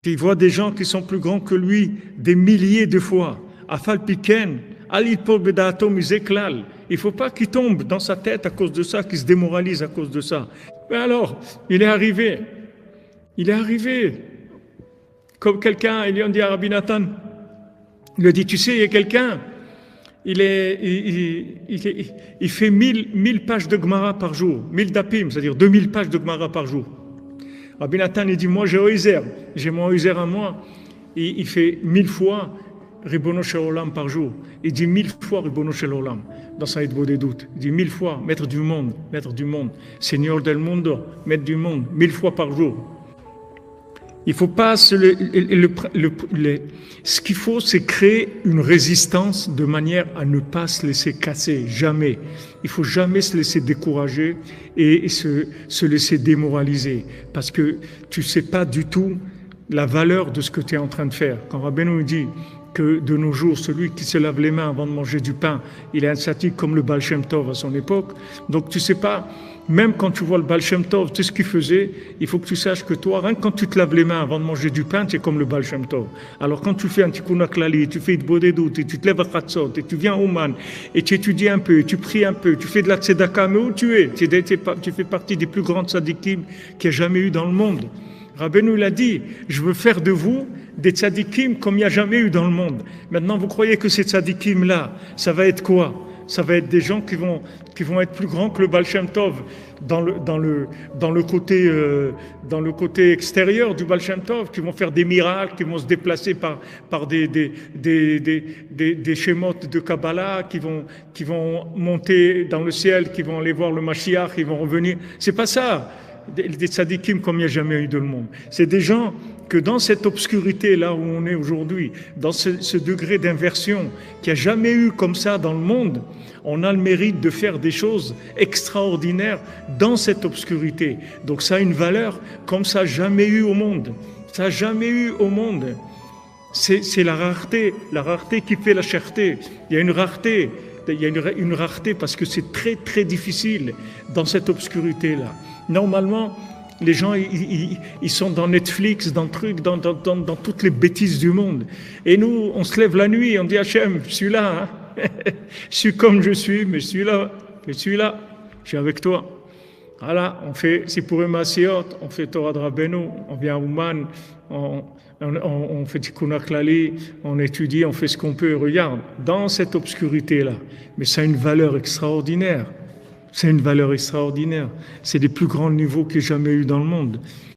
Il voit des gens qui sont plus grands que lui des milliers de fois. Afal Piken, Ali Paul Bedato Mizeklal. Il ne faut pas qu'il tombe dans sa tête à cause de ça, qu'il se démoralise à cause de ça. Mais alors, il est arrivé. Il est arrivé. Comme quelqu'un, il lui a dit à Rabbi Nathan, il lui a dit, tu sais, il y a quelqu'un, il fait 1000 pages de Gemara par jour, 1000 dapim, c'est-à-dire 2000 pages de Gemara par jour. Rabbi Nathan, il dit, moi j'ai Oizer, j'ai mon Oizer à moi, il fait 1000 fois Ribono Shel Olam par jour. Il dit 1000 fois Ribono Shel Olam dans Saïd Bodedout. Il dit 1000 fois, maître du monde, Seigneur del Mundo, maître du monde, 1000 fois par jour. Il faut pas ce qu'il faut, c'est créer une résistance de manière à ne pas se laisser casser, jamais. Il faut jamais se laisser décourager et se laisser démoraliser, parce que tu sais pas du tout la valeur de ce que tu es en train de faire. Quand Rabbeinu nous dit que de nos jours, celui qui se lave les mains avant de manger du pain, il est un sadique comme le Baal Shem Tov à son époque. Donc tu sais pas, même quand tu vois le Baal Shem Tov, tu sais ce qu'il faisait, il faut que tu saches que toi, rien que quand tu te laves les mains avant de manger du pain, tu es comme le Baal Shem Tov. Alors quand tu fais un tikkun haklali, tu fais une bodedout, et tu te lèves à Chatzot, et tu viens au Man, et tu étudies un peu, et tu pries un peu, tu fais de la tzedaka, mais où tu es? Tu fais partie des plus grandes tzadikim qu'il y a jamais eu dans le monde. Rabbeinu l'a dit, je veux faire de vous des tzadikim comme il n'y a jamais eu dans le monde. Maintenant, vous croyez que ces tzadikim-là, ça va être quoi? Ça va être des gens qui vont être plus grands que le Baal Shem Tov dans le côté extérieur du Baal Shem Tov, qui vont faire des miracles, qui vont se déplacer par des schémotes de Kabbalah, qui vont monter dans le ciel, qui vont aller voir le Mashiach, qui vont revenir. C'est pas ça. Des tzadikim comme il n'y a jamais eu dans le monde. C'est des gens que dans cette obscurité là où on est aujourd'hui, dans ce degré d'inversion qu'il n'y a jamais eu comme ça dans le monde, on a le mérite de faire des choses extraordinaires dans cette obscurité. Donc ça a une valeur comme ça n'a jamais eu au monde. Ça n'a jamais eu au monde. C'est la rareté qui fait la cherté. Il y a une rareté. Il y a une rareté parce que c'est très très difficile dans cette obscurité là. Normalement, les gens ils sont dans Netflix, dans toutes les bêtises du monde. Et nous, on se lève la nuit, on dit Hachem, je suis là, hein. Je suis comme je suis, mais je suis là, je suis avec toi. Voilà, on fait Sipurim Asiot, on fait Torah de Rabbeinu, on vient à Ouman, on fait Tikkun HaKlali, on étudie, on fait ce qu'on peut. Regarde, dans cette obscurité-là, mais ça a une valeur extraordinaire. C'est une valeur extraordinaire. C'est des plus grands niveaux qu'il n'y ait jamais eu dans le monde.